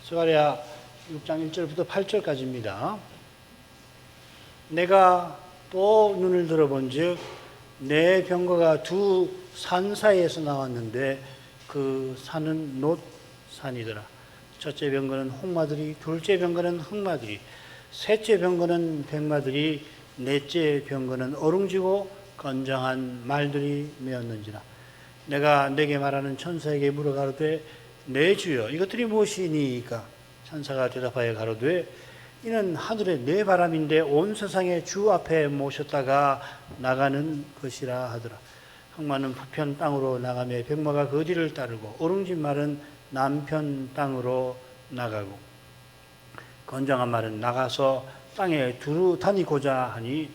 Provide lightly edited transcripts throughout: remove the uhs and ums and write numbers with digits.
스가랴 6장 1절부터 8절까지입니다. 내가 또 눈을 들어본즉 내 병거가 두 산 사이에서 나왔는데 그 산은 놋 산이더라. 첫째 병거는 홍마들이, 둘째 병거는 흑마들이, 셋째 병거는 백마들이, 넷째 병거는 어룽지고 건장한 말들이 메었는지라. 내가 내게 말하는 천사에게 물어 가로되 내 주여 이것들이 무엇이니까? 천사가 대답하여 가로되 이는 하늘의 네 바람인데 온 세상의 주 앞에 모셨다가 나가는 것이라 하더라. 흑마는 북편 땅으로 나가며 백마가 그 뒤를 따르고 어룽진 말은 남편 땅으로 나가고 건장한 말은 나가서 땅에 두루 다니고자 하니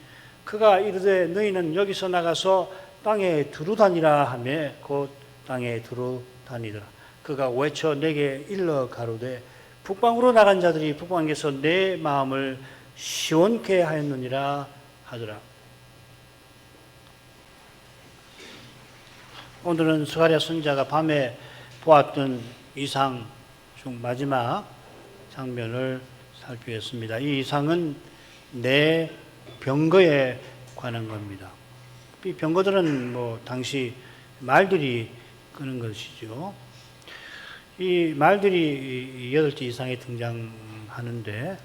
그가 이르되 너희는 여기서 나가서 땅에 두루 다니라 하며 곧 땅에 두루 다니더라. 그가 외쳐 내게 일러 가로되 북방으로 나간 자들이 북방에서 내 마음을 시원케 하였느니라 하더라. 오늘은 스가랴 선지자가 밤에 보았던 이상 중 마지막 장면을 살피겠습니다. 이 이상은 내 병거에 관한 겁니다. 이 병거들은 당시 말들이 끄는 것이죠. 이 말들이 8개 이상에 등장하는데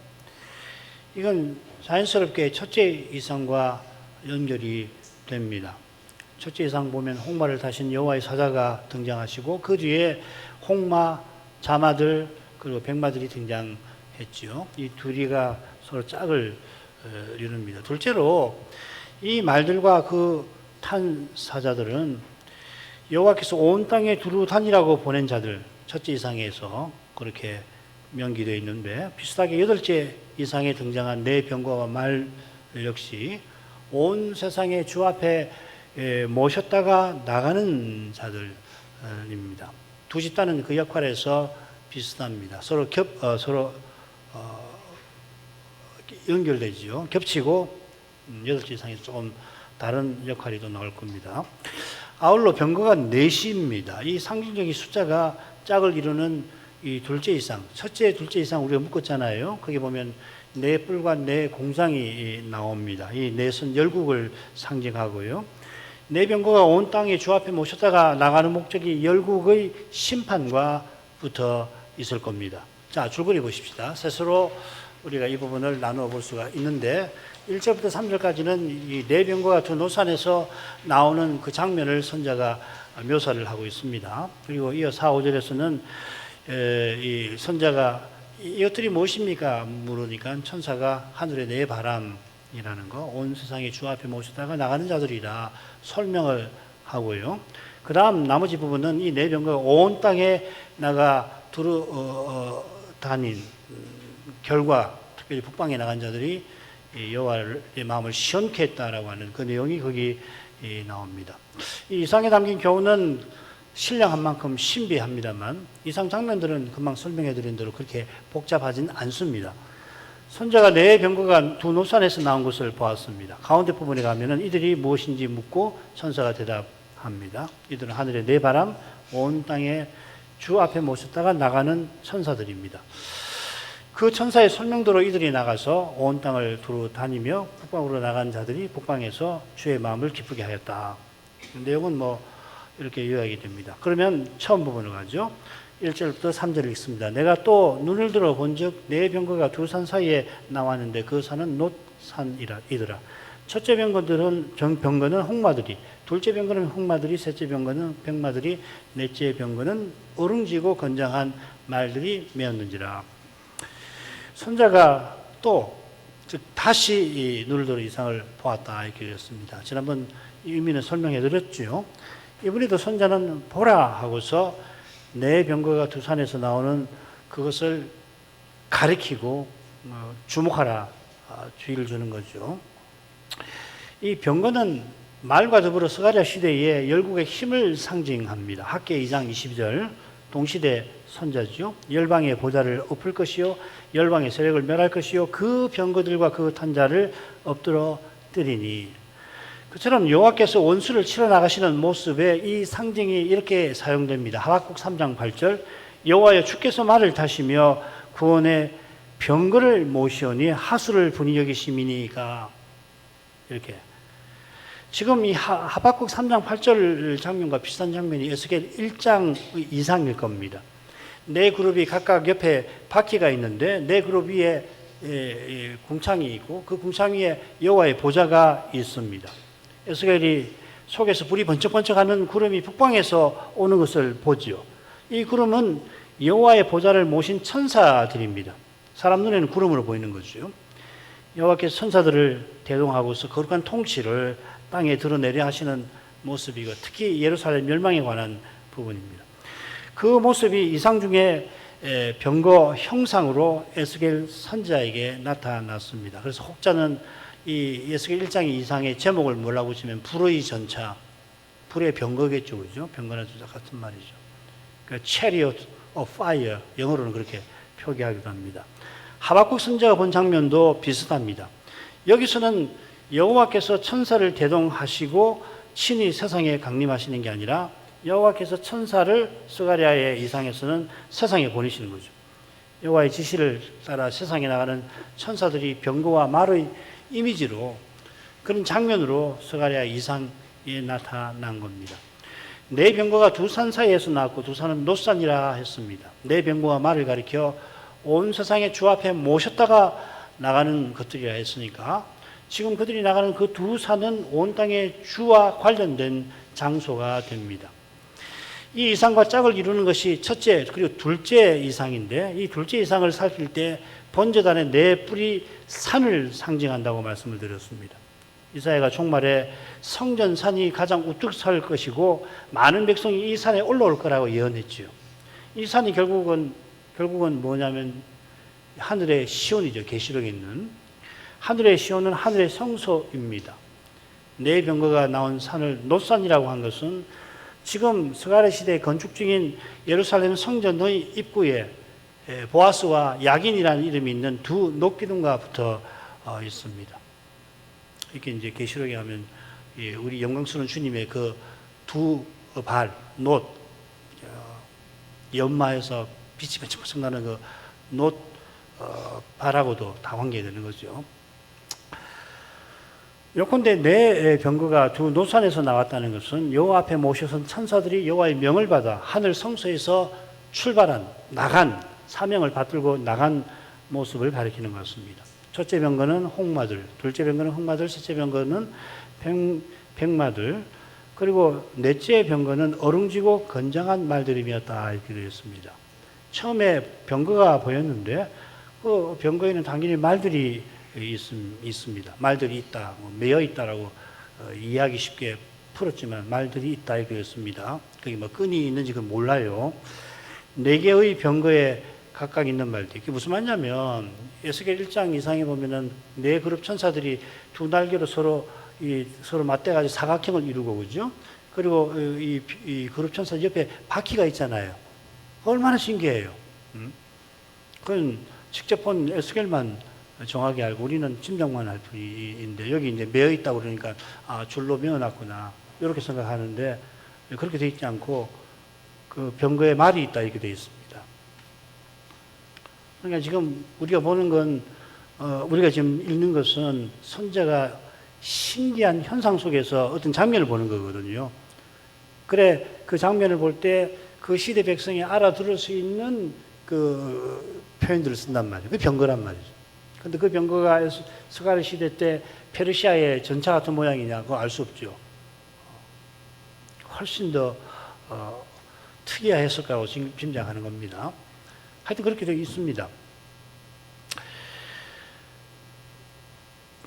이건 자연스럽게 첫째 이상과 연결이 됩니다. 첫째 이상 보면 홍마를 타신 여호와의 사자가 등장하시고 그 뒤에 홍마, 자마들 그리고 백마들이 등장했지요. 이 둘이가 서로 짝을 이룹니다. 둘째로 이 말들과 그 탄 사자들은 여호와께서 온 땅에 두루 다니라고 보낸 자들, 첫째 이상에서 그렇게 명기되어 있는데 비슷하게 여덟째 이상에 등장한 네 병거와 말 역시 온 세상의 주 앞에 모셨다가 나가는 자들입니다. 두 집단은 그 역할에서 비슷합니다. 서로 연결되지요. 겹치고 여덟째 이상에서 조금 다른 역할이 또 나올 겁니다. 아울러 병거가 넷입니다. 이 상징적인 숫자가 짝을 이루는 이 둘째 이상, 첫째, 둘째 이상 우리가 묶었잖아요. 거기 보면 네 뿔과 네 공상이 나옵니다. 이 넷은 열국을 상징하고요. 네 병거가 온 땅에 주 앞에 모셨다가 나가는 목적이 열국의 심판과 붙어 있을 겁니다. 자, 줄거리 보십시다. 셋으로 우리가 이 부분을 나누어 볼 수가 있는데 1절부터 3절까지는 이 네 병거가 두 노산에서 나오는 그 장면을 선자가 묘사를 하고 있습니다. 그리고 이어 4, 5절에서는 이 선자가 이것들이 무엇입니까? 물으니까 천사가 하늘의 네 바람이라는 거, 온 세상에 주 앞에 모시다가 나가는 자들이라 설명을 하고요. 그 다음 나머지 부분은 이 네 병거가 온 땅에 나가 두루 다닌 결과, 특별히 북방에 나간 자들이 여호와의 마음을 시원케 했다라고 하는 그 내용이 거기 나옵니다. 이 이상에 담긴 교훈은 신령한 만큼 신비합니다만 이상 장면들은 금방 설명해 드린 대로 그렇게 복잡하진 않습니다. 선자가 네 병거가 두 노산에서 나온 것을 보았습니다. 가운데 부분에 가면은 이들이 무엇인지 묻고 천사가 대답합니다. 이들은 하늘의 네 바람, 온 땅에 주 앞에 모셨다가 나가는 천사들입니다. 그 천사의 설명대로 이들이 나가서 온 땅을 두루 다니며 북방으로 나간 자들이 북방에서 주의 마음을 기쁘게 하였다. 내용은 이렇게 요약이 됩니다. 그러면 처음 부분을 가죠. 1절부터 3절을 읽습니다. 내가 또 눈을 들어 본즉 네 병거가 두 산 사이에 나왔는데 그 산은 놋 산이더라. 첫째 병거는 홍마들이, 둘째 병거는 흑마들이, 셋째 병거는 백마들이, 넷째 병거는 어룽지고 건장한 말들이 메었는지라. 선자가 다시 눈을 들어 이상을 보았다 이렇게 되었습니다. 지난번 의미는 설명해 드렸죠. 이번에도 선자는 보라 하고서 네 병거가 두 산에서 나오는 그것을 가리키고 주목하라 주의를 주는 거죠. 이 병거는 말과 더불어 스가랴 시대의 열국의 힘을 상징합니다. 학계 2장 22절 동시대 선자죠. 열방의 보좌를 엎을 것이요 열방의 세력을 멸할 것이요 그 병거들과 그 탄자를 엎드러 뜨리니. 그처럼 여호와께서 원수를 치러 나가시는 모습에 이 상징이 이렇게 사용됩니다. 하박국 3장 8절 여호와여 주께서 말을 타시며 구원의 병거를 모시오니 하수를 분이 여기심이니까. 이렇게 지금 이 하박국 3장 8절 장면과 비슷한 장면이 에스겔 1장 이상일 겁니다. 네 그룹이 각각 옆에 바퀴가 있는데 네 그룹 위에 궁창이 있고 그 궁창 위에 여호와의 보좌가 있습니다. 에스겔이 속에서 불이 번쩍번쩍하는 구름이 북방에서 오는 것을 보지요. 이 구름은 여호와의 보좌를 모신 천사들입니다. 사람 눈에는 구름으로 보이는 거죠. 여호와께서 천사들을 대동하고서 거룩한 통치를 땅에 드러내려 하시는 모습이고 특히 예루살렘 멸망에 관한 부분입니다. 그 모습이 이상 중에 병거 형상으로 에스겔 선지자에게 나타났습니다. 그래서 혹자는 이 에스겔 1장 이상의 제목을 뭐라고 치면 불의 전차, 불의 병거겠죠, 그죠? 병거나 전차 같은 말이죠. 그러니까 Chariot of Fire, 영어로는 그렇게 표기하기도 합니다. 하박국 선지자가 본 장면도 비슷합니다. 여기서는 여호와께서 천사를 대동하시고 친히 세상에 강림하시는 게 아니라 여호와께서 천사를 스가랴의 이상에서는 세상에 보내시는 거죠. 여호와의 지시를 따라 세상에 나가는 천사들이 병거와 말의 이미지로 그런 장면으로 스가랴 이상에 나타난 겁니다. 네 병거가 두 산 사이에서 나왔고 두 산은 놋산이라 했습니다. 네 병거와 말을 가리켜 온 세상의 주 앞에 모셨다가 나가는 것들이라 했으니까 지금 그들이 나가는 그 두 산은 온 땅의 주와 관련된 장소가 됩니다. 이 이상과 짝을 이루는 것이 첫째 그리고 둘째 이상인데 이 둘째 이상을 살필 때 번제단의 네 뿔이 산을 상징한다고 말씀을 드렸습니다. 이사야가 종말에 성전 산이 가장 우뚝 설 것이고 많은 백성이 이 산에 올라올 거라고 예언했지요. 이 산이 결국은 뭐냐면 하늘의 시온이죠. 계시록에 있는 하늘의 시온은 하늘의 성소입니다. 네 병거가 나온 산을 놋산이라고 한 것은 지금 스가랴 시대에 건축 중인 예루살렘 성전의 입구에 보아스와 야긴이라는 이름이 있는 두 놋기둥과 붙어 있습니다. 이렇게 이제 계시록에 하면 우리 영광스러운 주님의 그 두 발, 놋, 연마에서 빛이 번쩍번쩍 나는 그 놋 발하고도 다 관계되는 거죠. 요컨대 네 병거가 두 노산에서 나왔다는 것은 여호와 앞에 모셔선 천사들이 여호와의 명을 받아 하늘 성소에서 나간 사명을 받들고 나간 모습을 가리키는 것 같습니다. 첫째 병거는 홍마들, 둘째 병거는 흑마들, 셋째 병거는 백마들, 그리고 넷째 병거는 어룽지고 건장한 말들이었다 이렇게 되어 있습니다. 처음에 병거가 보였는데 그 병거에는 당연히 말들이 있습니다. 말들이 있다, 매여 있다라고 이해하기 쉽게 풀었지만 말들이 있다 이렇게 되었습니다. 그게 뭐 끈이 있는지 그건 몰라요. 네 개의 병거에 각각 있는 말들. 이게 무슨 말이냐면 에스겔 1장 이상에 보면은 네 그룹 천사들이 두 날개로 서로 맞대가지고 사각형을 이루고 그죠? 그리고 이 그룹 천사 옆에 바퀴가 있잖아요. 얼마나 신기해요. 그건 직접 본 에스겔만 정확히 알고 우리는 짐작만 할 뿐인데 여기 이제 매어 있다고 그러니까 줄로 매어놨구나 이렇게 생각하는데 그렇게 돼 있지 않고 그 병거에 말이 있다 이렇게 돼 있습니다. 그러니까 지금 우리가 보는 건 우리가 지금 읽는 것은 선지자가 신기한 현상 속에서 어떤 장면을 보는 거거든요. 그래 그 장면을 볼 때 그 시대 백성이 알아들을 수 있는 그 표현들을 쓴단 말이에요. 그 병거란 말이죠. 근데 그 병거가 스가랴 시대 때 페르시아의 전차 같은 모양이냐 그거 알 수 없죠. 훨씬 더 특이했을 거라고 짐작하는 겁니다. 하여튼 그렇게 되어 있습니다.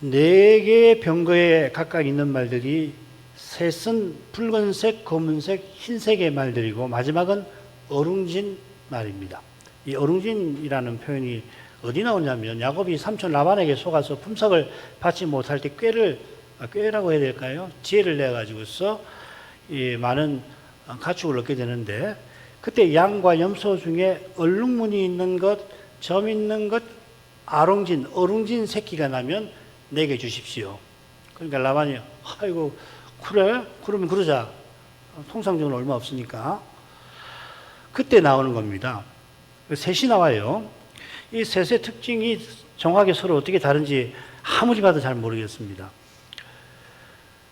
네 개의 병거에 각각 있는 말들이 셋은 붉은색, 검은색, 흰색의 말들이고 마지막은 어룽진 말입니다. 이 어룽진이라는 표현이 어디 나오냐면 야곱이 삼촌 라반에게 속아서 품삯을 받지 못할 때 꾀라고 해야 될까요? 지혜를 내가지고서 이 많은 가축을 얻게 되는데 그때 양과 염소 중에 얼룩무늬 있는 것, 점 있는 것, 어룽진 새끼가 나면 내게 주십시오. 그러니까 라반이 아이고 그래? 그러면 그러자. 통상적으로 얼마 없으니까. 그때 나오는 겁니다. 셋이 나와요. 이 셋의 특징이 정확하게 서로 어떻게 다른지 아무리 봐도 잘 모르겠습니다.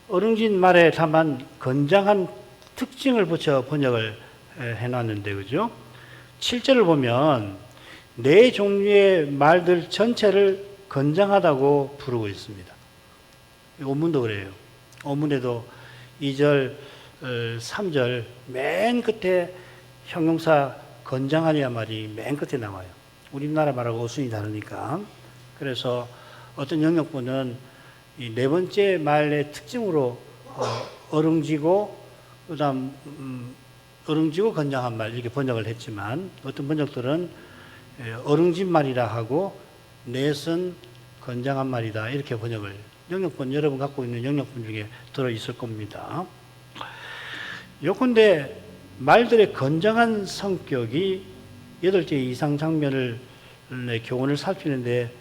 어릉진 말에 다만 건장한 특징을 붙여 번역을 해놨는데, 그죠? 7절을 보면 네 종류의 말들 전체를 건장하다고 부르고 있습니다. 원문도 그래요. 원문에도 2절, 3절 맨 끝에 형용사 건장하냐 말이 맨 끝에 나와요. 우리나라 말하고 어순이 다르니까. 그래서 어떤 영역본은 이 네 번째 말의 특징으로 어릉지고 그다음 어릉지고 건장한 말 이렇게 번역을 했지만, 어떤 번역들은 어릉진 말이라 하고 넷은 건장한 말이다 이렇게 번역을, 영역본 여러분 갖고 있는 영역본 중에 들어 있을 겁니다. 요컨대 말들의 건장한 성격이 8개 이상 장면을 교훈을 살피는데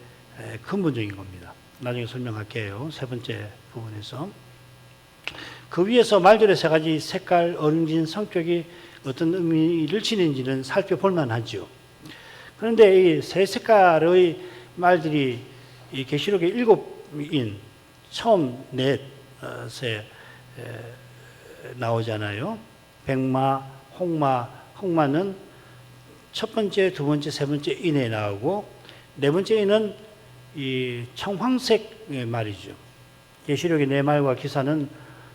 근본적인 겁니다. 나중에 설명할게요. 세 번째 부분에서. 그 위에서 말들의 세 가지 색깔, 어릉진 성격이 어떤 의미를 지니는지는 살펴볼 만하죠. 그런데 이 세 색깔의 말들이 이 계시록의 7인 처음 넷에 나오잖아요. 백마, 홍마, 흑마는 첫 번째, 두 번째, 세 번째 인에 나오고, 네 번째 인은 이 청황색 말이죠. 계시록의 네 말과 기사는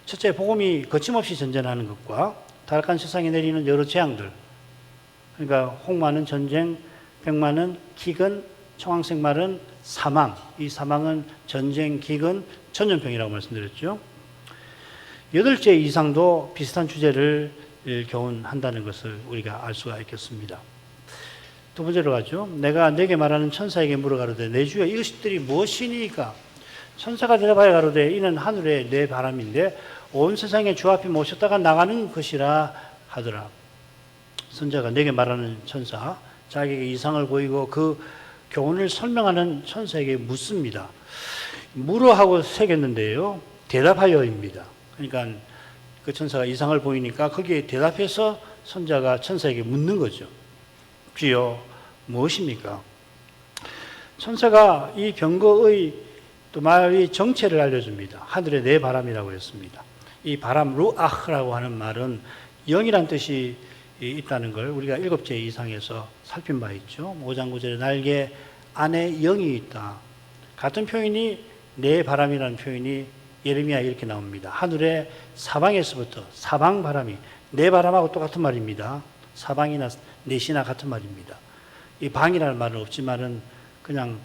첫째 복음이 거침없이 전전하는 것과 타락한 세상에 내리는 여러 재앙들, 그러니까 홍마는 전쟁, 백마는 기근, 청황색 말은 사망, 이 사망은 전쟁, 기근, 전염병이라고 말씀드렸죠. 8째 이상도 비슷한 주제를 교훈한다는 것을 우리가 알 수가 있겠습니다. 두 번째로 가죠. 내가 내게 말하는 천사에게 물어가로되 내 주여 이것들이 무엇이니까? 천사가 대답하여 가로되 이는 하늘의 내 바람인데 온 세상에 주 앞에 모셨다가 나가는 것이라 하더라. 선자가 내게 말하는 천사, 자기에게 이상을 보이고 그 교훈을 설명하는 천사에게 묻습니다. 물어 하고 새겼는데요, 대답하여입니다. 그러니까 그 천사가 이상을 보이니까 거기에 대답해서 선자가 천사에게 묻는 거죠. 주여 무엇입니까? 천사가 이 병거의 또 말의 정체를 알려줍니다. 하늘의 네 바람이라고 했습니다. 이 바람 루아흐라고 하는 말은 영이란 뜻이 있다는 걸 우리가 7제 이상에서 살핀 바 있죠. 5장 9절에 날개 안에 영이 있다. 같은 표현이 네 바람이라는 표현이 예레미야에 이렇게 나옵니다. 하늘의 사방에서부터, 사방 바람이 네 바람하고 똑같은 말입니다. 사방이나 넷이나 같은 말입니다. 이 방이라는 말은 없지만은 그냥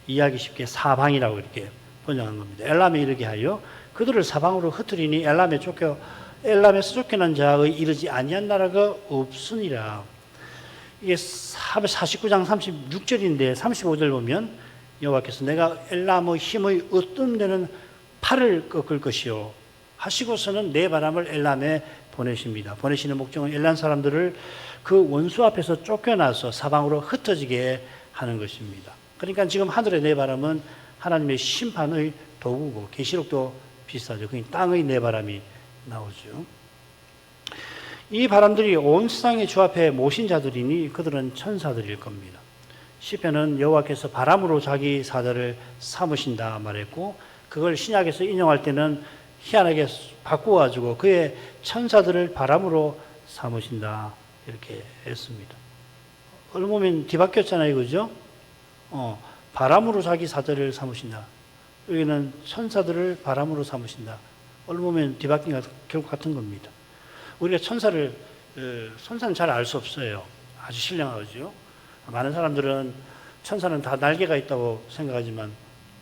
이해하기 쉽게 사방이라고 이렇게 번역한 겁니다. 엘람에 이르게 하여 그들을 사방으로 흩으리니 엘람에서 쫓겨난 자의 이르지 아니한 나라가 없으니라. 이게 49장 36절인데 35절 보면 여호와께서 내가 엘람의 힘의 어떤 데는 팔을 꺾을 것이요 하시고서는 내 바람을 엘람에 보내십니다. 보내시는 목적은 엘람 사람들을 그 원수 앞에서 쫓겨나서 사방으로 흩어지게 하는 것입니다. 그러니까 지금 하늘의 네 바람은 하나님의 심판의 도구고, 계시록도 비슷하죠. 그게 땅의 네 바람이 나오죠. 이 바람들이 온 세상의 주 앞에 모신 자들이니 그들은 천사들일 겁니다. 시편은 여호와께서 바람으로 자기 사자를 삼으신다 말했고, 그걸 신약에서 인용할 때는 희한하게 바꾸어가지고 그의 천사들을 바람으로 삼으신다 이렇게 했습니다. 얼마 보면 뒤바뀌었잖아요, 그죠? 바람으로 자기 사자를 삼으신다. 여기는 천사들을 바람으로 삼으신다. 얼마 보면 뒤바뀐 것 결국 같은 겁니다. 우리가 천사는 잘 알 수 없어요. 아주 신령하죠. 많은 사람들은 천사는 다 날개가 있다고 생각하지만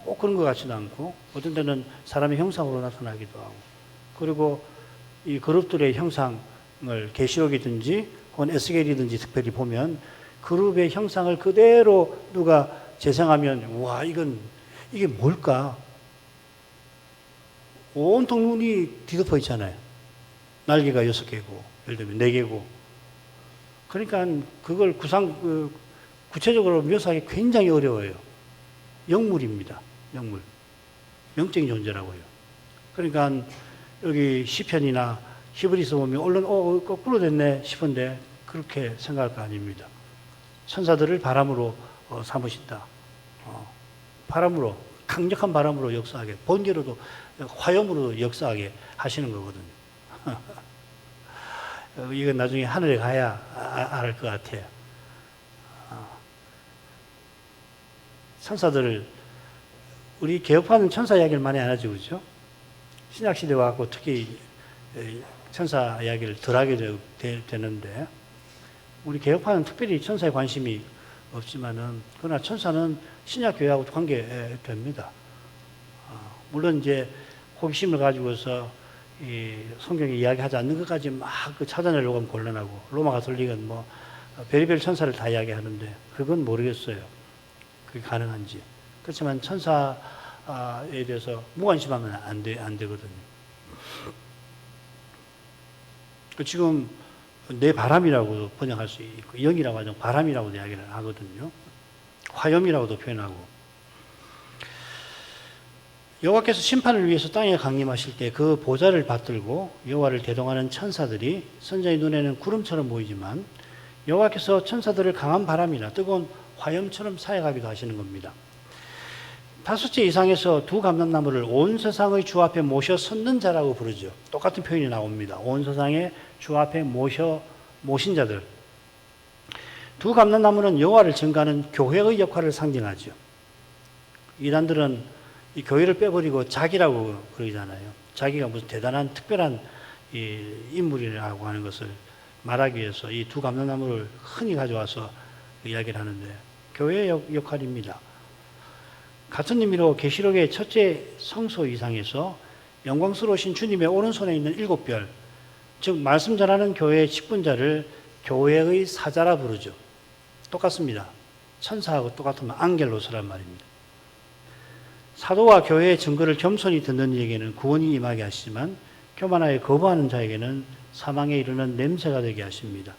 꼭 그런 것 같지는 않고, 어떤 때는 사람의 형상으로 나타나기도 하고, 그리고 이 그룹들의 형상을 계시록이든지 혹은 에스겔이든지 특별히 보면 그룹의 형상을 그대로 누가 재생하면 와 이게 뭘까? 온통 눈이 뒤덮어 있잖아요. 날개가 6개고 예를 들면 4개고. 그러니까 그걸 구체적으로 묘사하기 굉장히 어려워요. 영물입니다. 영물. 영적인 존재라고요. 그러니까 여기 시편이나 히브리서 보면 얼른 거꾸로 됐네 싶은데 그렇게 생각할 거 아닙니다. 천사들을 바람으로 삼으신다. 바람으로, 강력한 바람으로 역사하게, 번개로도, 화염으로 역사하게 하시는 거거든요. 이건 나중에 하늘에 가야 알 것 같아요. 천사들을, 우리 개혁파는 천사 이야기를 많이 안 하죠, 그죠? 신약시대 와서 특히 천사 이야기를 덜 하게 되는데, 우리 개혁파는 특별히 천사에 관심이 없지만은, 그러나 천사는 신약교회하고 관계됩니다. 물론 이제 호기심을 가지고서 이 성경에 이야기하지 않는 것까지 막 찾아내려고 하면 곤란하고, 로마 가톨릭은 뭐 별의별 천사를 다 이야기하는데, 그건 모르겠어요. 그게 가능한지. 그렇지만 천사에 대해서 무관심하면 안 되거든요. 지금 내 바람이라고 번역할 수 있고, 영이라고 하죠. 바람이라고 이야기를 하거든요. 화염이라고도 표현하고. 여호와께서 심판을 위해서 땅에 강림하실 때 그 보좌를 받들고 여호와를 대동하는 천사들이 선자의 눈에는 구름처럼 보이지만, 여호와께서 천사들을 강한 바람이나 뜨거운 화염처럼 사역하기도 하시는 겁니다. 다섯째 이상에서 두 감람나무를 온 세상의 주 앞에 모셔 섰는 자라고 부르죠. 똑같은 표현이 나옵니다. 온 세상의 주 앞에 모신 자들. 두 감람나무는 여호와를 증거하는 교회의 역할을 상징하죠. 이단들은 이 교회를 빼버리고 자기라고 그러잖아요. 자기가 무슨 대단한 특별한 인물이라고 하는 것을 말하기 위해서 이 두 감람나무를 흔히 가져와서 이야기를 하는데, 교회의 역할입니다. 같은 의미로 계시록의 첫째 성소 이상에서 영광스러우신 주님의 오른손에 있는 7별, 즉 말씀 전하는 교회의 직분자를 교회의 사자라 부르죠. 똑같습니다. 천사하고 똑같으면 앙겔로스란 말입니다. 사도와 교회의 증거를 겸손히 듣는 이에게는 구원이 임하게 하시지만, 교만하여 거부하는 자에게는 사망에 이르는 냄새가 되게 하십니다.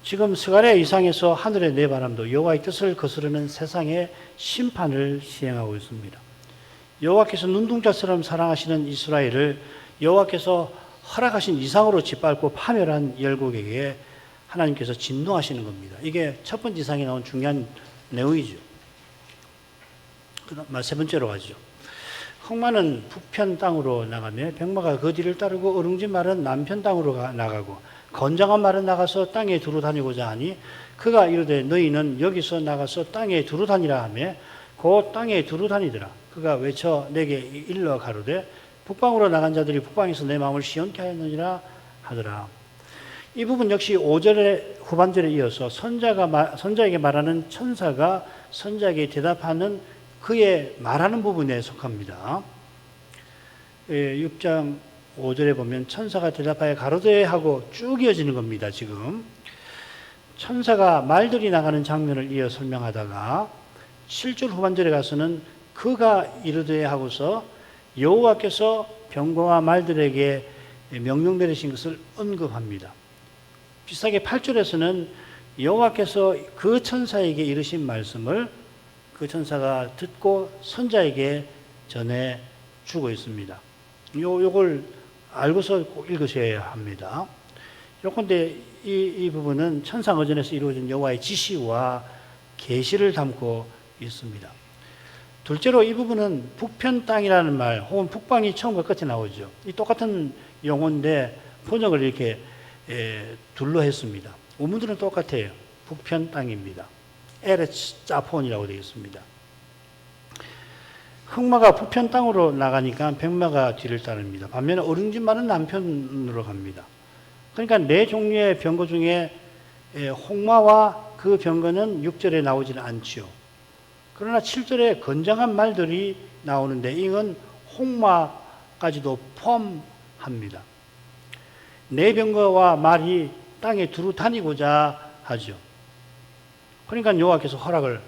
지금 스가랴 이상에서 하늘의 네 바람도 여호와의 뜻을 거스르는 세상의 심판을 시행하고 있습니다. 여호와께서 눈동자처럼 사랑하시는 이스라엘을 여호와께서 허락하신 이상으로 짓밟고 파멸한 열국에게 하나님께서 진노하시는 겁니다. 이게 첫 번째 이상에 나온 중요한 내용이죠. 그다음 세 번째로 가죠. 흑마는 북편 땅으로 나가며 백마가 그 뒤를 따르고 어룽진 말은 남편 땅으로 나가고 건장한 말은 나가서 땅에 두루 다니고자 하니, 그가 이르되 너희는 여기서 나가서 땅에 두루 다니라 하며 곧 땅에 두루 다니더라. 그가 외쳐 내게 일러 가로되 북방으로 나간 자들이 북방에서 내 마음을 시원케 하였느니라 하더라. 이 부분 역시 5절의 후반절에 이어서 선자에게 말하는 천사가 선자에게 대답하는 그의 말하는 부분에 속합니다. 6장 5절에 보면 천사가 대답하여 가로되 하고 쭉 이어지는 겁니다. 지금 천사가 말들이 나가는 장면을 이어 설명하다가 7절 후반절에 가서는 그가 이르되 하고서 여호와께서 병거와 말들에게 명령 내리신 것을 언급합니다. 비슷하게 8절에서는 여호와께서 그 천사에게 이르신 말씀을 그 천사가 듣고 선자에게 전해 주고 있습니다. 요걸 알고서 꼭 읽으셔야 합니다. 요건데 이 부분은 천상어전에서 이루어진 여호와의 지시와 계시를 담고 있습니다. 둘째로 이 부분은 북편 땅이라는 말, 혹은 북방이 처음과 끝에 나오죠. 이 똑같은 용어인데 번역을 이렇게 둘로 했습니다. 원문들은 똑같아요. 북편 땅입니다. 에레츠 짜폰이라고 되어 있습니다. 흑마가 북편 땅으로 나가니까 백마가 뒤를 따릅니다. 반면에 어룽진 말은 남편으로 갑니다. 그러니까 네 종류의 병거 중에 홍마와 그 병거는 6절에 나오지는 않지요. 그러나 7절에 건장한 말들이 나오는데 이건 홍마까지도 포함합니다. 네 병거와 말이 땅에 두루 다니고자 하죠. 그러니까 여호와께서 허락을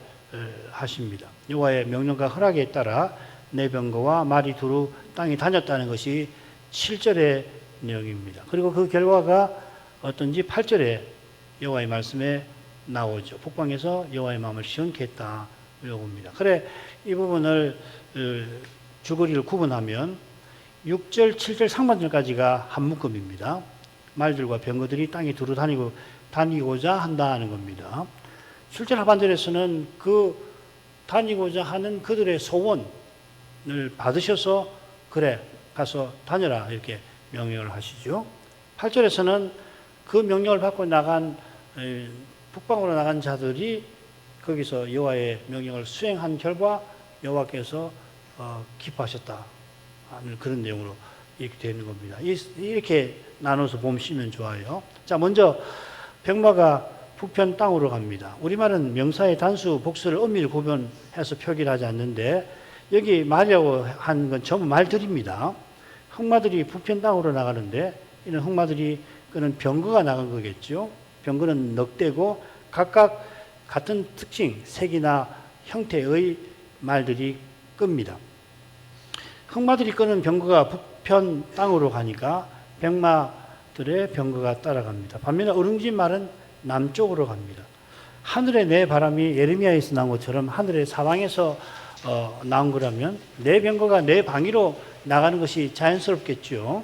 하십니다. 여호와의 명령과 허락에 따라 네 병거와 말이 두루 땅에 다녔다는 것이 7절의 내용입니다. 그리고 그 결과가 어떤지 8절에 여호와의 말씀에 나오죠. 북방에서 여호와의 마음을 시원케 했다. 요겁니다. 그래 이 부분을 줄거리를 구분하면 6절, 7절 상반절까지가 한 묶음입니다. 말들과 병거들이 땅에 두루 다니고 다니고자 한다는 겁니다. 7절 하반절에서는 그 다니고자 하는 그들의 소원을 받으셔서 그래 가서 다녀라 이렇게 명령을 하시죠. 8절에서는 그 명령을 받고 나간 북방으로 나간 자들이 거기서 여호와의 명령을 수행한 결과 여호와께서 기뻐하셨다 하는 그런 내용으로 이렇게 되는 겁니다. 이렇게 나눠서 보시면 좋아요. 자, 먼저 백마가 북편 땅으로 갑니다. 우리말은 명사의 단수, 복수를 엄밀히 구분해서 표기를 하지 않는데 여기 말이라고 한 건 전부 말들입니다. 흑마들이 북편 땅으로 나가는데 이런 흑마들이 그는 병거가 나간 거겠죠. 병거는 넉대고 각각 같은 특징, 색이나 형태의 말들이 끕니다. 흑마들이 끄는 병거가 북편 땅으로 가니까 백마들의 병거가 따라갑니다. 반면에 어릉진 말은 남쪽으로 갑니다. 하늘의 내 바람이 예레미야에서 나온 것처럼 하늘의 사방에서 나온 거라면 내 병거가 내 방위로 나가는 것이 자연스럽겠죠.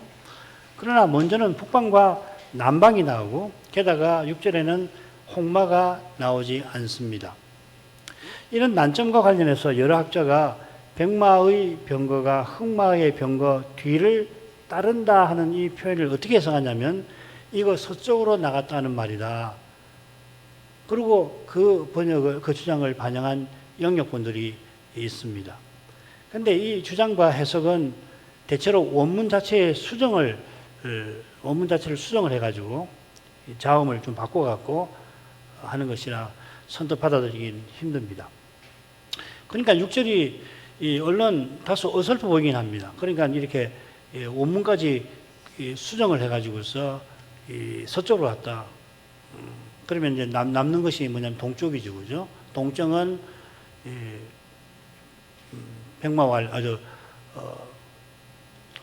그러나 먼저는 북방과 남방이 나오고 게다가 6절에는 홍마가 나오지 않습니다. 이런 난점과 관련해서 여러 학자가 백마의 병거가 흑마의 병거 뒤를 따른다 하는 이 표현을 어떻게 해석하냐면 이거 서쪽으로 나갔다는 말이다. 그리고 그 번역을, 그 주장을 반영한 영역본들이 있습니다. 그런데 이 주장과 해석은 대체로 원문 자체를 수정을 해가지고 자음을 좀 바꿔갖고 하는 것이라 선뜻 받아들이긴 힘듭니다. 그러니까 6절이 얼른 다소 어설퍼 보이긴 합니다. 그러니까 이렇게 원문까지 수정을 해가지고서 서쪽으로 갔다. 그러면 이제 남는 것이 뭐냐면 동쪽이죠, 그죠? 동쪽은 백마와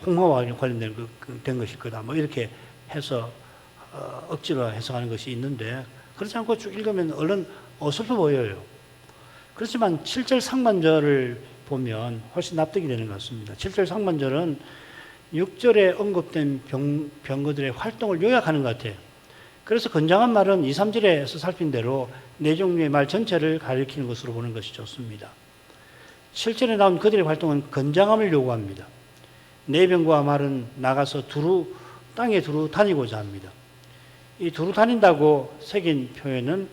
홍마와 관련된 된 것일 거다. 뭐 이렇게 해서 억지로 해석하는 것이 있는데 그렇지 않고 쭉 읽으면 얼른 어설퍼 보여요. 그렇지만 7절 상반절을 보면 훨씬 납득이 되는 것 같습니다. 7절 상반절은 6절에 언급된 병거들의 활동을 요약하는 것 같아요. 그래서 건장한 말은 2, 3절에서 살핀 대로 네 종류의 말 전체를 가리키는 것으로 보는 것이 좋습니다. 7절에 나온 그들의 활동은 건장함을 요구합니다. 네 병거와 말은 나가서 땅에 두루 다니고자 합니다. 이 두루 다닌다고 새긴 표현은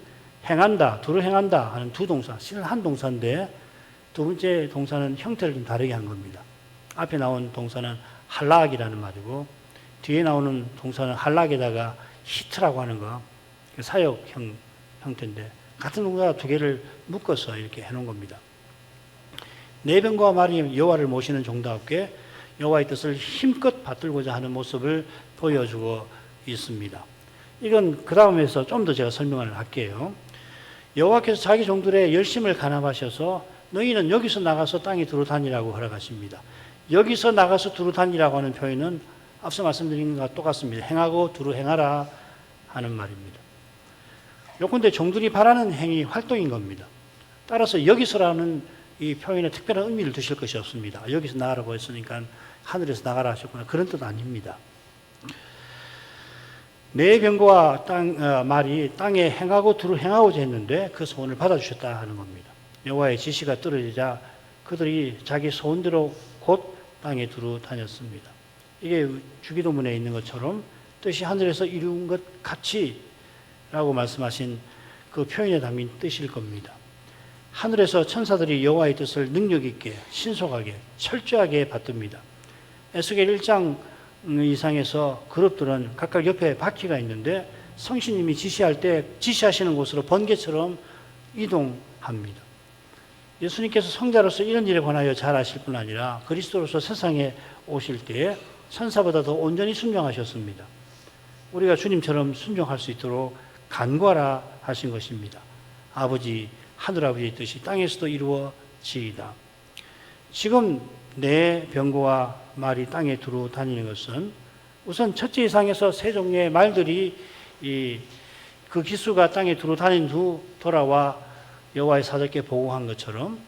행한다, 두루 행한다 하는 두 동사, 실은 한 동사인데 두 번째 동사는 형태를 좀 다르게 한 겁니다. 앞에 나온 동사는 할락이라는 말이고 뒤에 나오는 동사는 할락에다가 히트라고 하는 거, 사역형 형태인데 같은 동사 두 개를 묶어서 이렇게 해놓은 겁니다. 네 병거와 말이 여호와를 모시는 종답게 여호와의 뜻을 힘껏 받들고자 하는 모습을 보여주고 있습니다. 이건 그 다음에서 좀 더 제가 설명을 할게요. 여호와께서 자기 종들의 열심을 간합하셔서 너희는 여기서 나가서 땅에 두루 다니라고 허락하십니다. 여기서 나가서 두루 다니라고 하는 표현은 앞서 말씀드린 것과 똑같습니다. 행하고 두루 행하라 하는 말입니다. 요컨대 종들이 바라는 행위, 활동인 겁니다. 따라서 여기서라는 이 표현에 특별한 의미를 두실 것이 없습니다. 여기서 나가라고 했으니까 하늘에서 나가라 하셨구나. 그런 뜻 아닙니다. 네 병거와 말이 땅에 행하고 두루 행하고자 했는데 그 소원을 받아주셨다 하는 겁니다. 여호와의 지시가 떨어지자 그들이 자기 소원대로 곧 땅에 두루 다녔습니다. 이게 주기도문에 있는 것처럼 뜻이 하늘에서 이룬 것 같이 라고 말씀하신 그 표현에 담긴 뜻일 겁니다. 하늘에서 천사들이 여호와의 뜻을 능력 있게 신속하게 철저하게 받듭니다. 에스겔 1장 이상에서 그룹들은 각각 옆에 바퀴가 있는데 성신님이 지시할 때 지시하시는 곳으로 번개처럼 이동합니다. 예수님께서 성자로서 이런 일에 관하여 잘 아실 뿐 아니라 그리스도로서 세상에 오실 때에 천사보다 더 온전히 순종하셨습니다. 우리가 주님처럼 순종할 수 있도록 간구하라 하신 것입니다. 아버지, 하늘아버지의 뜻이 땅에서도 이루어지이다. 지금 내 병거와 말이 땅에 두루 다니는 것은 우선 첫째 이상에서 세 종류의 말들이 그 기수가 땅에 두루 다닌 후 돌아와 여호와의 사적께 보고한 것처럼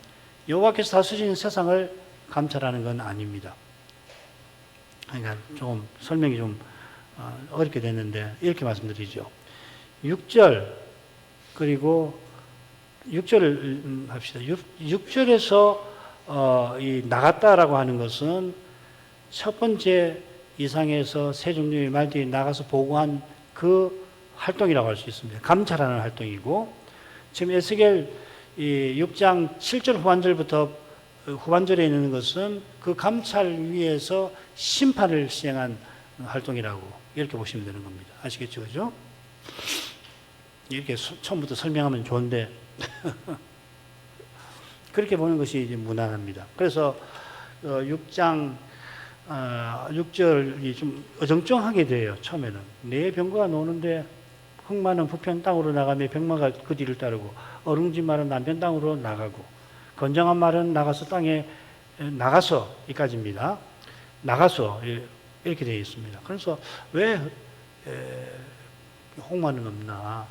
여호와께서 다스리는 세상을 감찰하는 건 아닙니다. 그러니까 좀 설명이 좀 어렵게 됐는데 이렇게 말씀드리죠. 6절 그리고 6절을 합시다. 6절에서 이 나갔다라고 하는 것은 첫 번째 이상에서 세 종류의 말들이 나가서 보고한 그 활동이라고 할 수 있습니다. 감찰하는 활동이고, 지금 에스겔 6장 7절 후반절부터 후반절에 있는 것은 그 감찰 위에서 심판을 시행한 활동이라고 이렇게 보시면 되는 겁니다. 아시겠죠? 그죠? 이렇게 처음부터 설명하면 좋은데 그렇게 보는 것이 이제 무난합니다. 그래서 6장 6절이 좀 어정쩡하게 돼요. 처음에는 내 병거가 노는데 흑마는 부편 땅으로 나가며 병마가 그 뒤를 따르고 어룽지 말은 남편 땅으로 나가고 건장한 말은 나가서 땅에 나가서 이까지입니다. 나가서 이렇게 되어 있습니다. 그래서 왜 홍마는 없나?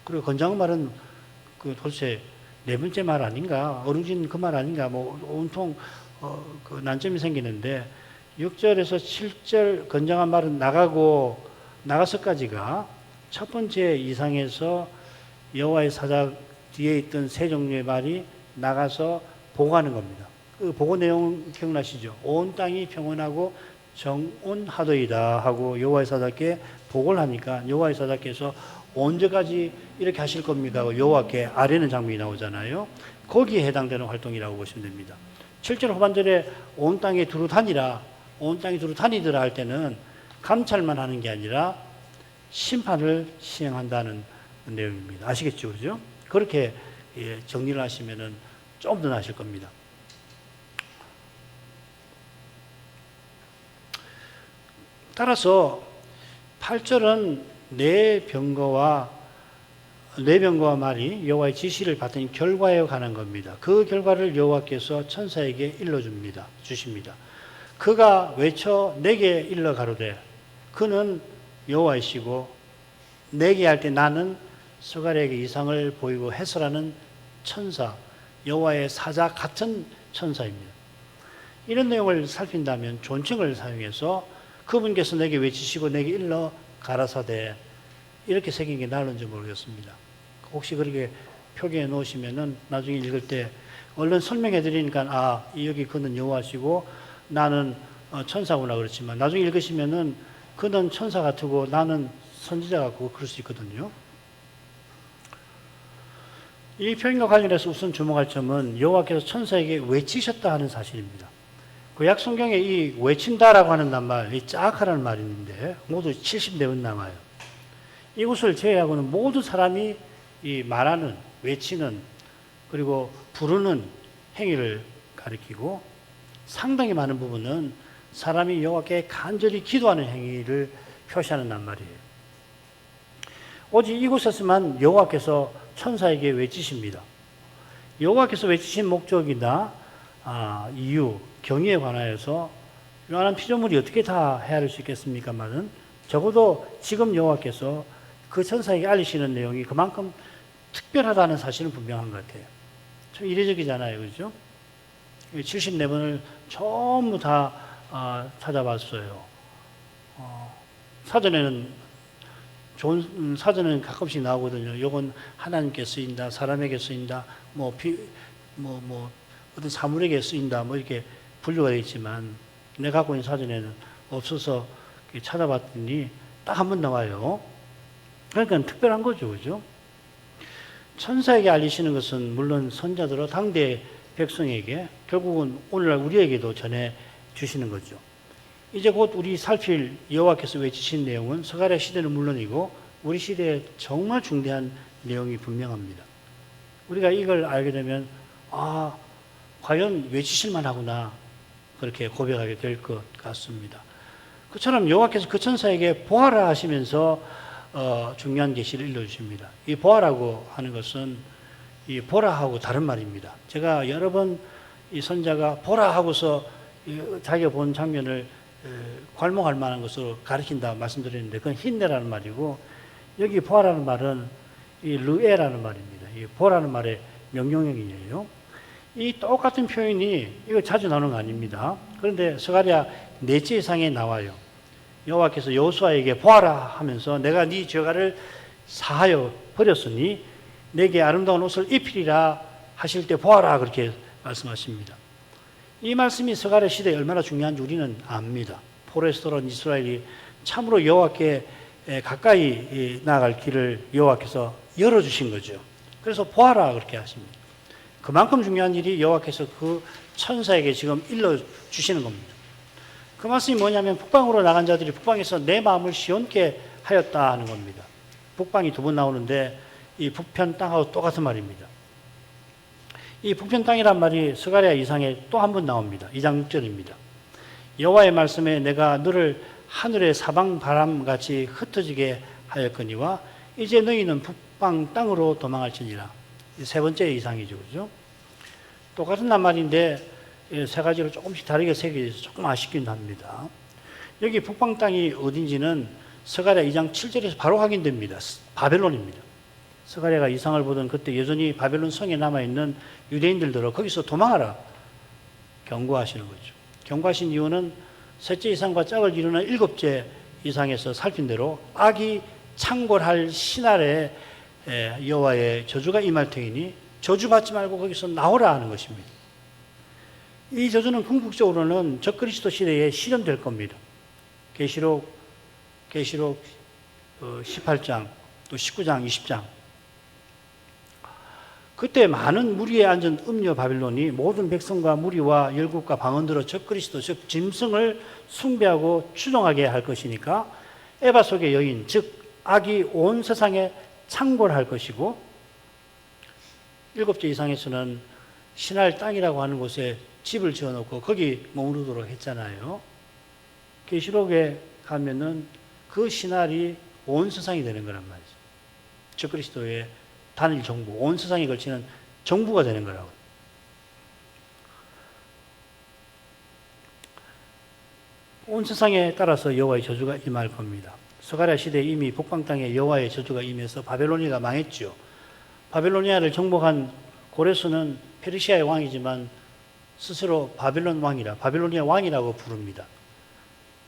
그리고 건장한 말은 그 도대체 네 번째 말 아닌가? 어룽지는 그 말 아닌가? 뭐 온통 그 난점이 생기는데 6절에서 7절 건장한 말은 나가서까지가 첫 번째 이상에서 여호와의 사자 뒤에 있던 세 종류의 말이 나가서 보고하는 겁니다. 그 보고 내용 기억나시죠? 온 땅이 평온하고 정온하더이다 하고 여호와의 사자께 보고를 하니까 여호와의 사자께서 언제까지 이렇게 하실 겁니까? 여호와께 아뢰는 장면이 나오잖아요. 거기에 해당되는 활동이라고 보시면 됩니다. 7절 후반절에 온 땅에 두루 다니라, 온 땅이 두루 다니더라 할 때는 감찰만 하는 게 아니라 심판을 시행한다는 내용입니다. 아시겠죠? 그죠? 그렇게 정리를 하시면은 좀 더 나으실 겁니다. 따라서 8절은 내 병거와 말이 여호와의 지시를 받은 결과에 관한 겁니다. 그 결과를 여호와께서 천사에게 주십니다. 그가 외쳐 내게 일러 가로되 그는 여호와이시고 내게 할 때 나는 스가랴에게 이상을 보이고 해설하는 천사, 여호와의 사자 같은 천사입니다. 이런 내용을 살핀다면 존칭을 사용해서 그분께서 내게 외치시고 내게 일러 가라사대 이렇게 새긴 게 나을는지 모르겠습니다. 혹시 그렇게 표기해 놓으시면은 나중에 읽을 때 얼른 설명해 드리니까 여기 그는 여호와시고 나는 천사구나 그렇지만 나중에 읽으시면은 그는 천사 같고 나는 선지자 같고 그럴 수 있거든요. 이 표현과 관련해서 우선 주목할 점은 여호와께서 천사에게 외치셨다 하는 사실입니다. 구약 성경에 이 외친다라고 하는 낱말, 이 짜악하라는 말이 있는데 모두 70번 나와요. 이것을 제외하고는 모두 사람이 이 말하는, 외치는, 그리고 부르는 행위를 가리키고 상당히 많은 부분은 사람이 여호와께 간절히 기도하는 행위를 표시하는 낱말이에요. 오직 이곳에서만 여호와께서 천사에게 외치십니다. 여호와께서 외치신 목적이나 이유, 경위에 관하여서 요한한 피조물이 어떻게 다 헤아릴 수 있겠습니까마는 적어도 지금 여호와께서 그 천사에게 알리시는 내용이 그만큼 특별하다는 사실은 분명한 것 같아요. 좀 이례적이잖아요. 그죠? 74번을 전부 다 찾아봤어요. 좋은 사전에는 가끔씩 나오거든요. 요건 하나님께 쓰인다, 사람에게 쓰인다, 어떤 사물에게 쓰인다, 이렇게 분류가 되어 있지만, 내가 갖고 있는 사전에는 없어서 찾아봤더니 딱 한 번 나와요. 그러니까 특별한 거죠. 그죠? 천사에게 알리시는 것은 물론 선자들과 당대 백성에게 결국은 오늘날 우리에게도 전해 주시는 거죠. 이제 곧 우리 살필 여호와께서 외치신 내용은 스가랴 시대는 물론이고 우리 시대에 정말 중대한 내용이 분명합니다. 우리가 이걸 알게 되면 과연 외치실만 하구나 그렇게 고백하게 될 것 같습니다. 그처럼 여호와께서 그 천사에게 보아라 하시면서 중요한 계시를 일러주십니다. 이 보아라고 하는 것은 이 보라하고 다른 말입니다. 제가 여러 번 이 선자가 보라 하고서 자기가 본 장면을 괄목할 만한 것으로 가르친다 말씀드렸는데 그건 힌내라는 말이고 여기 보아라는 말은 이 르에라는 말입니다. 이 보라는 말의 명령형이에요. 이 똑같은 표현이 이거 자주 나오는 거 아닙니다. 그런데 스가랴 4째 이상에 나와요. 여호와께서 여호수아에게 보아라 하면서 내가 네 죄가를 사하여 버렸으니 내게 아름다운 옷을 입히리라 하실 때 보아라 그렇게 말씀하십니다. 이 말씀이 스가랴 시대에 얼마나 중요한지 우리는 압니다. 포로에서 돌아온 이스라엘이 참으로 여호와께 가까이 나아갈 길을 여호와께서 열어주신 거죠. 그래서 보아라 그렇게 하십니다. 그만큼 중요한 일이 여호와께서 그 천사에게 지금 일러주시는 겁니다. 그 말씀이 뭐냐면 북방으로 나간 자들이 북방에서 내 마음을 시온케 하였다 하는 겁니다. 북방이 두 번 나오는데 이 북편 땅하고 똑같은 말입니다. 이 북편 땅이란 말이 스가랴 2장에 또 한 번 나옵니다. 2장 6절입니다. 여호와의 말씀에 내가 너를 하늘의 사방 바람같이 흩어지게 하였거니와 이제 너희는 북방 땅으로 도망할지니라. 세 번째 이상이죠. 그죠? 똑같은 낱말인데 세 가지로 조금씩 다르게 새겨져서 조금 아쉽긴 합니다. 여기 북방 땅이 어딘지는 스가랴 2장 7절에서 바로 확인됩니다. 바벨론입니다. 스가랴가 이상을 보던 그때 여전히 바벨론 성에 남아있는 유대인들들로 거기서 도망하라 경고하시는 거죠. 경고하신 이유는 셋째 이상과 짝을 이루는 일곱째 이상에서 살핀 대로 악이 창궐할 신할에 여호와의 저주가 임할 터이니 저주받지 말고 거기서 나오라 하는 것입니다. 이 저주는 궁극적으로는 적그리스도 시대에 실현될 겁니다. 계시록 18장 또 19장 20장 그때 많은 무리에 앉은 음녀 바빌론이 모든 백성과 무리와 열국과 방언들어 적그리스도 즉 짐승을 숭배하고 추종하게 할 것이니까 에바 속의 여인 즉 악이 온 세상에 창궐할 것이고 일곱째 이상에서는 신할 땅이라고 하는 곳에 집을 지어놓고 거기 머무르도록 했잖아요. 계시록에 가면은 그 신할이 온 세상이 되는 거란 말이죠. 적그리스도의 단일 정부, 온 세상에 걸치는 정부가 되는 거라고. 온 세상에 따라서 여호와의 저주가 임할 겁니다. 스가랴 시대에 이미 북방 땅에 여호와의 저주가 임해서 바벨로니아가 망했죠. 바벨로니아를 정복한 고레스는 페르시아의 왕이지만 스스로 바벨론 왕이라 바벨로니아 왕이라고 부릅니다.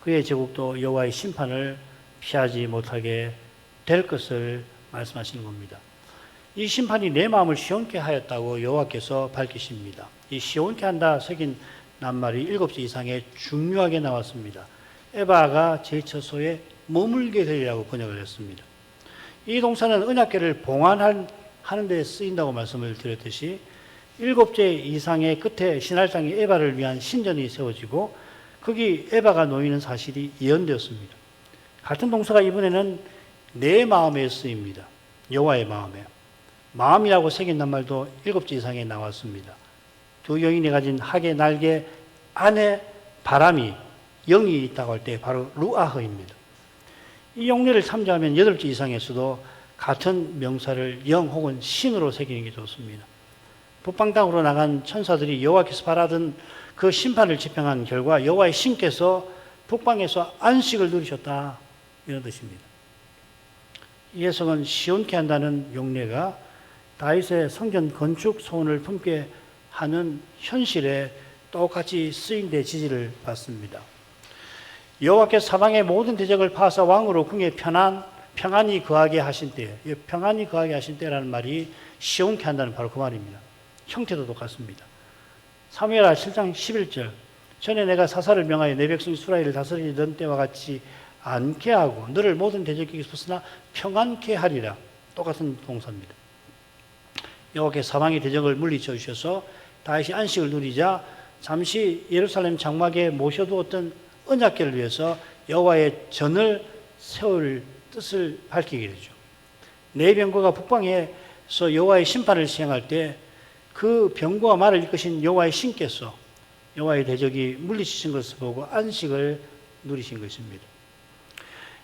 그의 제국도 여호와의 심판을 피하지 못하게 될 것을 말씀하시는 겁니다. 이 심판이 내 마음을 시온케 하였다고 여호와께서 밝히십니다. 이 시온케 한다 새긴 낱말이 일곱째 이상에 중요하게 나왔습니다. 에바가 제 처소에 머물게 되리라고 번역을 했습니다. 이 동사는 언약궤를 봉안하는 데 쓰인다고 말씀을 드렸듯이 일곱째 이상의 끝에 신할장이 에바를 위한 신전이 세워지고 거기 에바가 놓이는 사실이 예언되었습니다. 같은 동사가 이번에는 내 마음에 쓰입니다. 여호와의 마음에. 마음이라고 새긴 낱말도 일곱째 이상에 나왔습니다. 두 여인이 가진 학의 날개 안에 바람이 영이 있다고 할 때 바로 루아흐입니다. 이 용례를 참조하면 여덟째 이상에서도 같은 명사를 영 혹은 신으로 새기는 게 좋습니다. 북방 땅으로 나간 천사들이 여호와께서 바라던 그 심판을 집행한 결과 여호와의 신께서 북방에서 안식을 누리셨다 이런 뜻입니다. 이 해석은 시온케 한다는 용례가 다윗의 성전 건축 소원을 품게 하는 현실에 똑같이 쓰인 데 지지를 받습니다. 여호와께서 사방의 모든 대적을 파하사 왕으로 궁에 평안히 거하게 하신 때, 평안히 거하게 하신 때라는 말이 시온케 한다는 바로 그 말입니다. 형태도 똑같습니다. 사무엘하 7장 11절 전에 내가 사사를 명하여 내 백성 이스라엘을 다스리던 때와 같이 않게 하고 너를 모든 대적에게서 벗어나 평안케 하리라. 똑같은 동사입니다. 여호와께서 사방의 대적을 물리쳐 주셔서 다윗이 안식을 누리자 잠시 예루살렘 장막에 모셔두었던 언약궤를 위해서 여호와의 전을 세울 뜻을 밝히게 되죠. 내 병거가 북방에서 여호와의 심판을 시행할 때 그 병거와 말을 이끄신 여호와의 신께서 여호와의 대적이 물리치신 것을 보고 안식을 누리신 것입니다.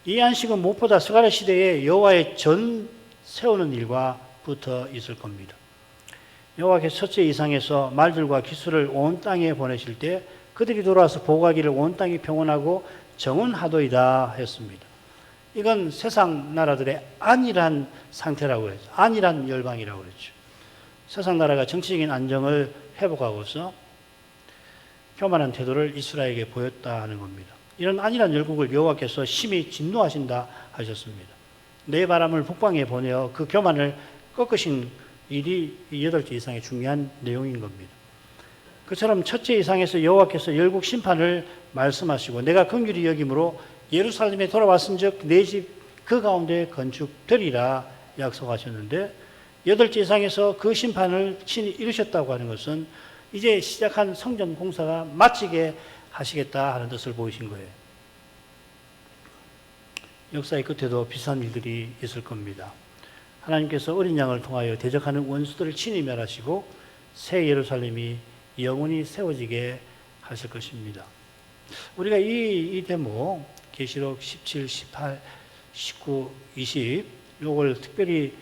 이 안식은 무엇보다 스가랴 시대에 여호와의 전 세우는 일과 붙어 있을 겁니다. 여호와께서 첫째 이상에서 말들과 기수를 온 땅에 보내실 때 그들이 돌아와서 보고하기를 온 땅이 평온하고 정온하도이다 했습니다. 이건 세상 나라들의 안일한 상태라고 했죠. 안일한 열방이라고 그랬죠. 세상 나라가 정치적인 안정을 회복하고서 교만한 태도를 이스라엘에게 보였다 하는 겁니다. 이런 안일한 열국을 여호와께서 심히 진노하신다 하셨습니다. 내 바람을 북방에 보내어 그 교만을 꺾으신 일이 이 8째 이상의 중요한 내용인 겁니다. 그처럼 첫째 이상에서 여호와께서 열국 심판을 말씀하시고 내가 긍휼히 여김으로 예루살렘에 돌아왔은즉 내 집 그 가운데 건축되리라 약속하셨는데 8째 이상에서 그 심판을 친히 이루셨다고 하는 것은 이제 시작한 성전 공사가 마치게 하시겠다 하는 뜻을 보이신 거예요. 역사의 끝에도 비슷한 일들이 있을 겁니다. 하나님께서 어린 양을 통하여 대적하는 원수들을 친히 멸하시고 새 예루살렘이 영원히 세워지게 하실 것입니다. 우리가 이 대목 계시록 17, 18, 19, 20 요걸 특별히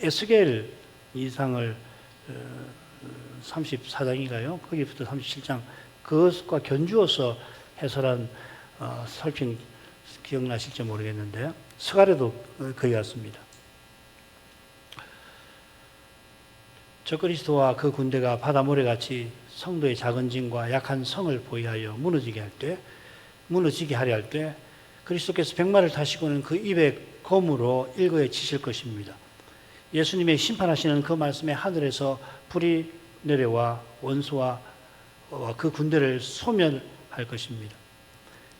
에스겔 이상을 34장인가요? 거기부터 37장 그것과 견주어서 해설한 설평 기억나실지 모르겠는데 스가랴도 거기 같습니다. 적그리스도와 그 군대가 바다 모래같이 성도의 작은 짐과 약한 성을 보이하여 무너지게 하려 할 때 그리스도께서 백마를 타시고는 그 입에 검으로 일거에 치실 것입니다. 예수님의 심판하시는 그 말씀에 하늘에서 불이 내려와 원수와 그 군대를 소멸할 것입니다.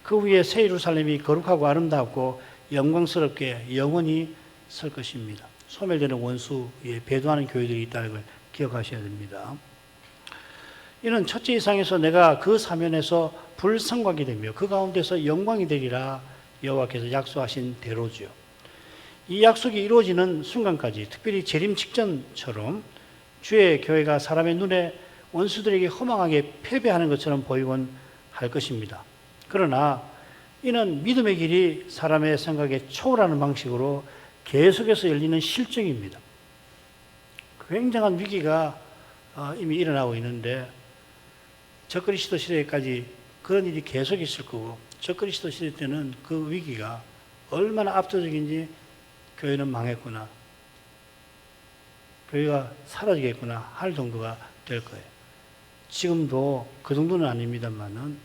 그 위에 새 예루살렘이 거룩하고 아름답고 영광스럽게 영원히 설 것입니다. 소멸되는 원수에 배도하는 교회들이 있다는 걸 기억하셔야 됩니다. 이는 첫째 이상에서 내가 그 사면에서 불성곽이 되며 그 가운데서 영광이 되리라 여호와께서 약속하신 대로지요. 이 약속이 이루어지는 순간까지 특별히 재림 직전처럼 주의 교회가 사람의 눈에 원수들에게 허망하게 패배하는 것처럼 보이곤 할 것입니다. 그러나 이는 믿음의 길이 사람의 생각에 초월하는 방식으로 계속해서 열리는 실정입니다. 굉장한 위기가 이미 일어나고 있는데 적그리스도 시대까지 그런 일이 계속 있을 거고 적그리스도 시대 때는 그 위기가 얼마나 압도적인지 교회는 망했구나, 교회가 사라지겠구나 할 정도가 될 거예요. 지금도 그 정도는 아닙니다만은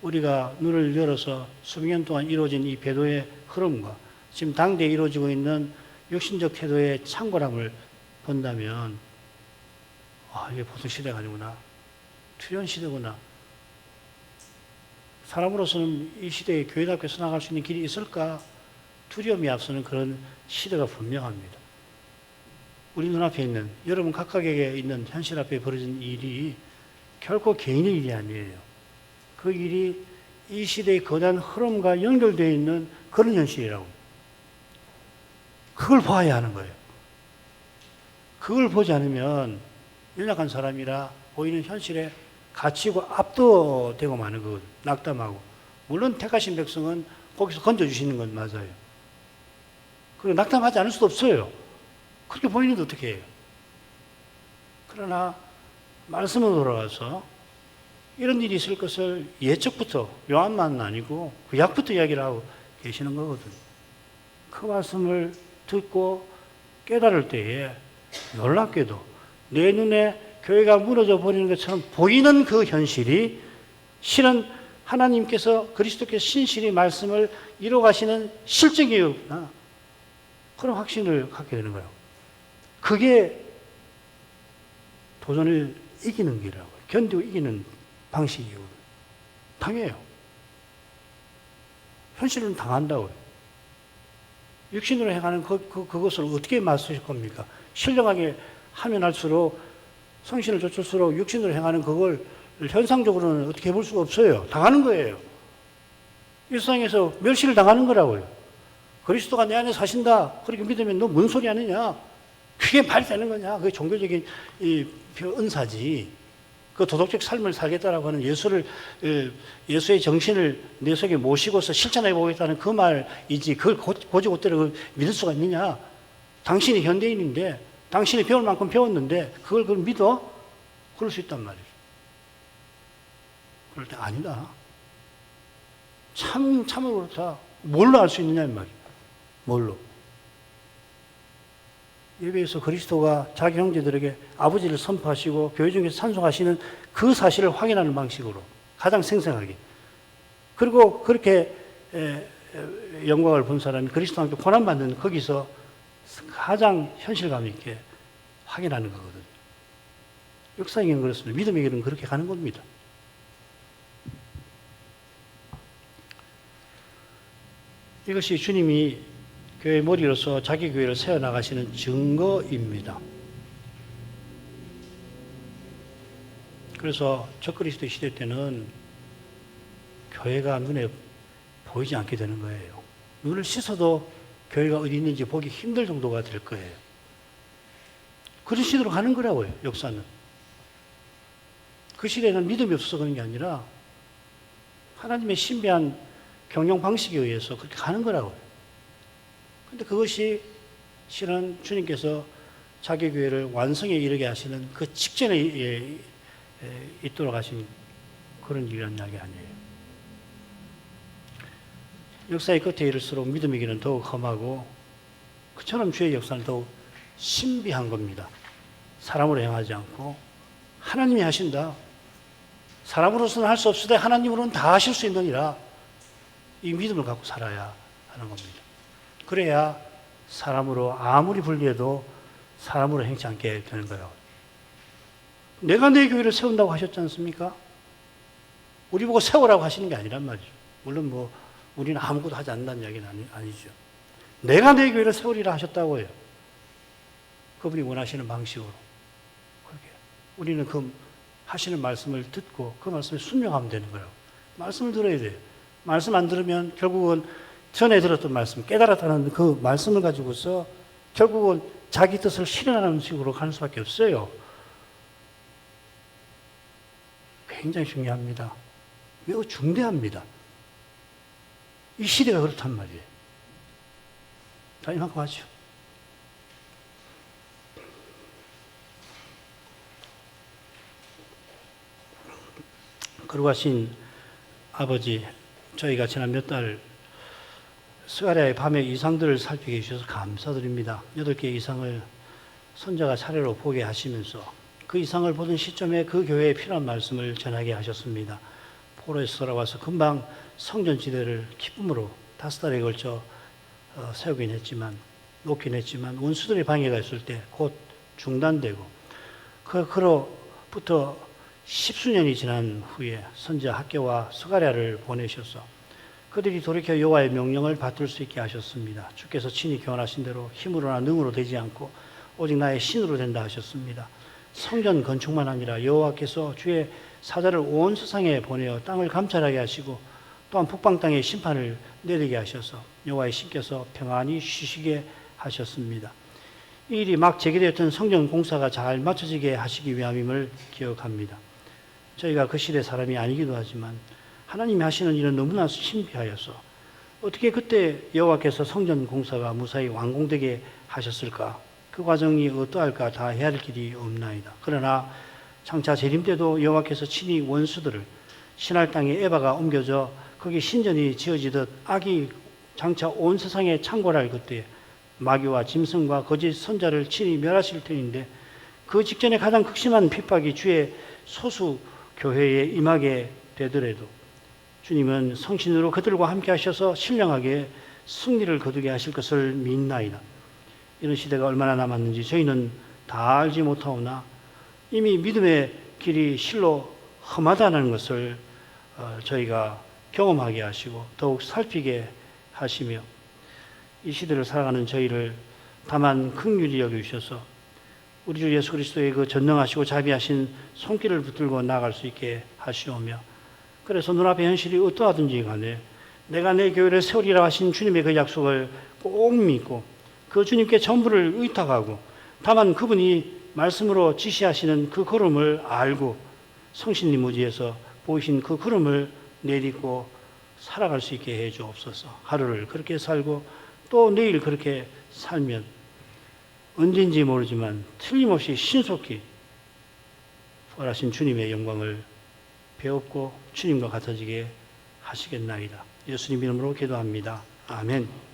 우리가 눈을 열어서 수백 년 동안 이루어진 이 배도의 흐름과 지금 당대에 이루어지고 있는 육신적 태도의 창궐함을 본다면 이게 보통 시대가 아니구나, 투현 시대구나. 사람으로서는 이 시대에 교회답게 서나갈 수 있는 길이 있을까 두려움이 앞서는 그런 시대가 분명합니다. 우리 눈앞에 있는 여러분 각각에게 있는 현실 앞에 벌어진 일이 결코 개인의 일이 아니에요. 그 일이 이 시대의 거대한 흐름과 연결되어 있는 그런 현실이라고. 그걸 봐야 하는 거예요. 그걸 보지 않으면 연약한 사람이라 보이는 현실에 갇히고 압도되고 마는 것, 낙담하고. 물론 택하신 백성은 거기서 건져주시는 건 맞아요. 그리고 낙담하지 않을 수도 없어요. 그렇게 보이는데 어떻게 해요? 그러나 말씀으로 돌아가서 이런 일이 있을 것을 예측부터, 요한만은 아니고 구약부터 이야기를 하고 계시는 거거든요. 그 말씀을 듣고 깨달을 때에 놀랍게도 내 눈에 교회가 무너져 버리는 것처럼 보이는 그 현실이 실은 하나님께서 그리스도께서 신실히 말씀을 이루어가시는 실적이구나. 그런 확신을 갖게 되는 거예요. 그게 도전을 이기는 길이라고요. 견디고 이기는 방식이고 당해요. 현실은 당한다고요. 육신으로 행하는 그것을 어떻게 맞서실 겁니까? 신령하게 하면 할수록 성신을 좇을수록 육신으로 행하는 그걸 현상적으로는 어떻게 볼 수가 없어요. 당하는 거예요. 일상에서 멸시를 당하는 거라고요. 그리스도가 내 안에 사신다. 그렇게 믿으면 너 뭔 소리 하느냐? 그게 말이 되는 거냐? 그게 종교적인 은사지. 그 도덕적 삶을 살겠다라고 하는 예수의 정신을 내 속에 모시고서 실천해 보겠다는 그 말이지. 그걸 고지고대로 믿을 수가 있느냐? 당신이 현대인인데, 당신이 배울 만큼 배웠는데, 그걸 믿어? 그럴 수 있단 말이죠. 그럴 때 아니다. 참으로 그렇다. 뭘로 알 수 있느냐, 이 말이에요. 뭘로? 예배에서 그리스도가 자기 형제들에게 아버지를 선포하시고 교회 중에서 찬송하시는 그 사실을 확인하는 방식으로 가장 생생하게. 그리고 그렇게 영광을 본 사람이 그리스도 함께 고난받는 거기서 가장 현실감 있게 확인하는 거거든요. 역사에는 그렇습니다. 믿음에게는 그렇게 가는 겁니다. 이것이 주님이 교회 머리로서 자기 교회를 세워나가시는 증거입니다. 그래서 적그리스도 시대 때는 교회가 눈에 보이지 않게 되는 거예요. 눈을 씻어도 교회가 어디 있는지 보기 힘들 정도가 될 거예요. 그런 시대로 가는 거라고요, 역사는. 그 시대는 믿음이 없어서 그런 게 아니라 하나님의 신비한 경영 방식에 의해서 그렇게 가는 거라고요. 근데 그것이 실은 주님께서 자기 교회를 완성에 이르게 하시는 그 직전에 있도록 하신 그런 일이라는 이야기 아니에요. 역사의 끝에 이를수록 믿음의 길은 더욱 험하고 그처럼 주의 역사는 더욱 신비한 겁니다. 사람으로 행하지 않고 하나님이 하신다. 사람으로서는 할 수 없으되 하나님으로는 다 하실 수 있느니라. 이 믿음을 갖고 살아야 하는 겁니다. 그래야 사람으로 아무리 불리해도 사람으로 행치 않게 되는 거예요. 내가 내 교회를 세운다고 하셨지 않습니까? 우리 보고 세우라고 하시는 게 아니란 말이죠. 물론 우리는 아무것도 하지 않는다는 이야기는 아니죠. 내가 내 교회를 세우리라 하셨다고 해요. 그분이 원하시는 방식으로. 그렇게. 우리는 그 하시는 말씀을 듣고 그 말씀에 순종하면 되는 거예요. 말씀을 들어야 돼요. 말씀 안 들으면 결국은 전에 들었던 말씀, 깨달았다는 그 말씀을 가지고서 결국은 자기 뜻을 실현하는 식으로 가는 수밖에 없어요. 굉장히 중요합니다. 매우 중대합니다. 이 시대가 그렇단 말이에요. 자, 이만큼 하죠. 거룩하신 아버지, 저희가 지난 몇 달 스가랴의 밤의 이상들을 살피게 해주셔서 감사드립니다. 8개의 이상을 선자가 차례로 보게 하시면서 그 이상을 보던 시점에 그 교회에 필요한 말씀을 전하게 하셨습니다. 포로에서 돌아와서 금방 성전지대를 기쁨으로 5달에 걸쳐 세우긴 했지만, 놓긴 했지만 원수들의 방해가 있을 때 곧 중단되고 그로부터 10수년이 지난 후에 선지자 학개와 스가랴를 보내셔서 그들이 돌이켜 여호와의 명령을 받들 수 있게 하셨습니다. 주께서 친히 교훈하신 대로 힘으로나 능으로 되지 않고 오직 나의 신으로 된다 하셨습니다. 성전 건축만 아니라 여호와께서 주의 사자를 온 세상에 보내어 땅을 감찰하게 하시고 또한 북방 땅에 심판을 내리게 하셔서 여호와의 신께서 평안히 쉬시게 하셨습니다. 이 일이 막 재개되었던 성전 공사가 잘 맞춰지게 하시기 위함임을 기억합니다. 저희가 그 시대 사람이 아니기도 하지만 하나님이 하시는 일은 너무나 신비하여서 어떻게 그때 여호와께서 성전 공사가 무사히 완공되게 하셨을까? 그 과정이 어떠할까 다 헤아릴 길이 없나이다. 그러나 장차 재림 때도 여호와께서 친히 원수들을 신할 땅에 에바가 옮겨져 거기 신전이 지어지듯 악이 장차 온 세상에 창궐할 그때 마귀와 짐승과 거짓 선자를 친히 멸하실 터인데 그 직전에 가장 극심한 핍박이 주의 소수 교회에 임하게 되더라도 주님은 성신으로 그들과 함께 하셔서 신령하게 승리를 거두게 하실 것을 믿나이다. 이런 시대가 얼마나 남았는지 저희는 다 알지 못하오나 이미 믿음의 길이 실로 험하다는 것을 저희가 경험하게 하시고 더욱 살피게 하시며 이 시대를 살아가는 저희를 다만 긍휼히 여겨주셔서 우리 주 예수 그리스도의 그 전능하시고 자비하신 손길을 붙들고 나아갈 수 있게 하시오며 그래서 눈앞의 현실이 어떠하든지 간에 내가 내 교회를 세우리라 하신 주님의 그 약속을 꼭 믿고 그 주님께 전부를 의탁하고 다만 그분이 말씀으로 지시하시는 그 걸음을 알고 성신님 의지에서 보이신 그 걸음을 내딛고 살아갈 수 있게 해 주옵소서. 하루를 그렇게 살고 또 내일 그렇게 살면 언제인지 모르지만 틀림없이 신속히 부활하신 주님의 영광을 배웠고 주님과 같아지게 하시겠나이다. 예수님 이름으로 기도합니다. 아멘.